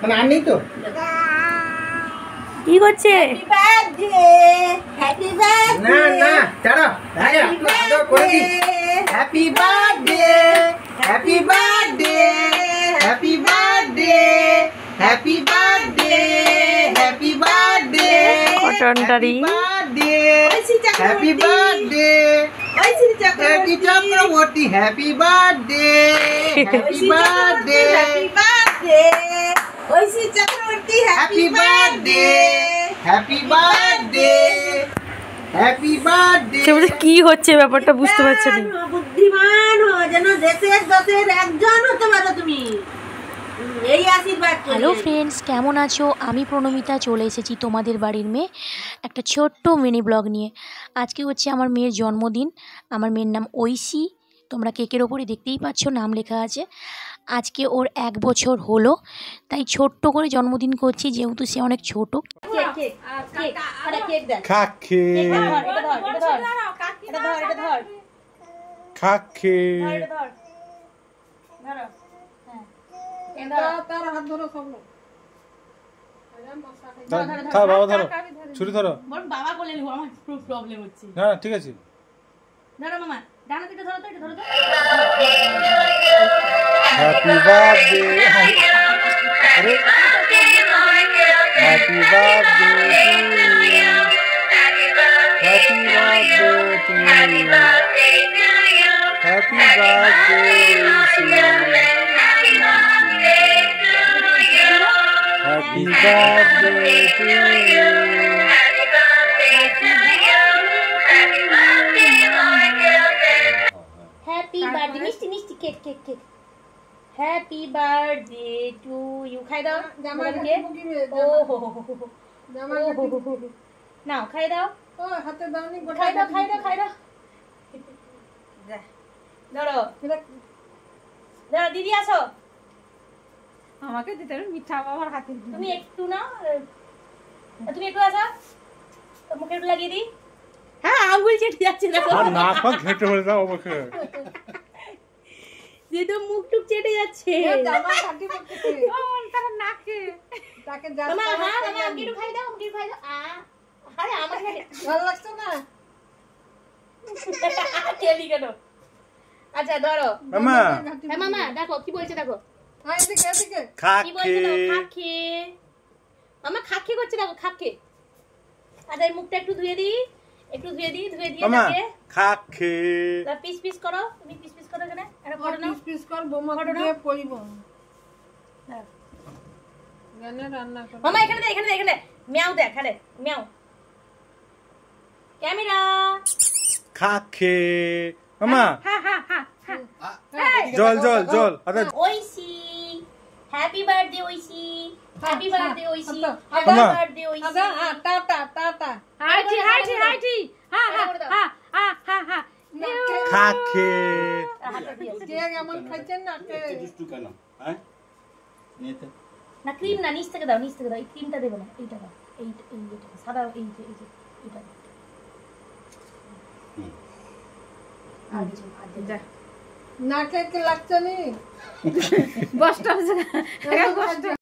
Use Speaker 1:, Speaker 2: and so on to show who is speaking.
Speaker 1: মানে আর নেই তো
Speaker 2: কি করছে?
Speaker 3: হ্যাপি বার্থডে
Speaker 1: না না ছাড়ো আগে আদর করে দি happy birthday happy birthday happy birthday happy birthday happy birthday
Speaker 2: কটনটারি
Speaker 1: happy birthday happy Chakraborty happy birthday happy birthday
Speaker 3: Oishi Chakraborty
Speaker 1: happy birthday happy birthday happy birthday
Speaker 2: সে বলছে কি হচ্ছে ব্যাপারটা বুঝতে পারছে না।
Speaker 3: বুদ্ধিমান হো যেন দেশের দশের একজন হতে পারো তুমি, এই আশীর্বাদ।
Speaker 2: হ্যালো ফ্রেন্ডস, কেমন আছো? আমি প্রণমিতা চলে এসেছি তোমাদের বাড়ির মেয়ে একটা ছোট্ট মিনি ব্লগ নিয়ে। আজকে হচ্ছে আমার মেয়ের জন্মদিন। আমার মেয়ের নাম ঐশী, তোমরা কেকের ওপরে দেখতেই পাচ্ছ নাম লেখা আছে। আজকে ওর 1 বছর হলো, তাই ছোট্ট করে জন্মদিন করছি যেহেতু সে অনেক ছোট।
Speaker 4: ছুরি ধরো
Speaker 2: বাবা বলে আমার প্রবলেম হচ্ছে।
Speaker 4: হ্যাঁ ঠিক আছে,
Speaker 2: ধরো মামা, ডানা দিকে ধরো তো, এটা ধরো তো।
Speaker 4: হ্যাপি বার্থডে, আরে happy birthday happy birthday to you, happy birthday happy birthday to you.
Speaker 2: Happy birthday, মিষ্টি মিষ্টি cake cake cake. Happy birthday to you. খাই দাও জামাকে। ও হো হো হো হো। নাও খাই দাও। ও হাতে দাও নি, খাই দাও খাই দাও খাই দাও। ধরো ধরো দিদি আসো।
Speaker 5: আমাকে দিতে হবে মিঠা বাবার হাতে।
Speaker 2: তুমি একটু না, তুমি একটু আসো তো মুখে একটু লাগিয়ে দিই। হ্যাঁ আঙ্গুল চেটে যাচ্ছে দেখো।
Speaker 4: আর নাক পাক ঘেটে বলে দাও আমাকে,
Speaker 2: যে তো মুখ টুক চেটে যাচ্ছে।
Speaker 5: জামা কাটি পড়ছে ও তার নাকে তাকে যা
Speaker 2: মামা হ্যাঁ মামা আমাকে একটু খাই দাও, আমাকে একটু খাই দাও। আরে আমার
Speaker 5: ভালো লাগছে না
Speaker 2: খেলি কেন? আচ্ছা ধরো
Speaker 4: মামা।
Speaker 2: হ্যাঁ মামা দেখো কি বলছে দেখো।
Speaker 5: আয় এদিকে এদিকে
Speaker 2: কি বলছে দেখো, খাকে মামা খাকে করছে দেখো খাকে। আচ্ছা এই মুখটা একটু ধুয়ে দিই, একটু ধুয়ে দিই, ধুয়ে দিয়ে তাকে
Speaker 4: খাকে
Speaker 2: পিস পিস করো। তুমি পিস পিস করো এখানে এটা করো না,
Speaker 5: পিস পিস কর বোমা দিয়ে পড়িব গানে রান্না কর।
Speaker 2: মামা এখানে দে এখানে দে এখানে মিয়াও দে এখানে মিয়াও। ক্যামেরা
Speaker 4: খাকে মামা।
Speaker 5: হ্যাঁ হ্যাঁ হ্যাঁ
Speaker 4: জল জল জল। আরে
Speaker 2: Aishi happy birthday Aishi, happy birthday Aishi, happy
Speaker 4: মামা।
Speaker 2: বার্থডে ঐশী।
Speaker 5: হ্যাঁ টাটা টাটা
Speaker 2: হাইটি হাইটি হাইটি। হ্যাঁ হ্যাঁ হ্যাঁ হ্যাঁ হ্যাঁ
Speaker 4: খাকে
Speaker 5: কেক এমন খাইছেন না কে
Speaker 1: দুষ্টু কেন হ্যাঁ নিতে
Speaker 2: না ক্রিম না, নিচ থেকে দাও নিচ থেকে দাও। এই ক্রিমটা দেবে না, এইটা দাও। এই এইটা সাদা এই যে এটা দাও। আর কিছু আর দে।
Speaker 5: নাকে কি লাগছে নি
Speaker 2: বসটা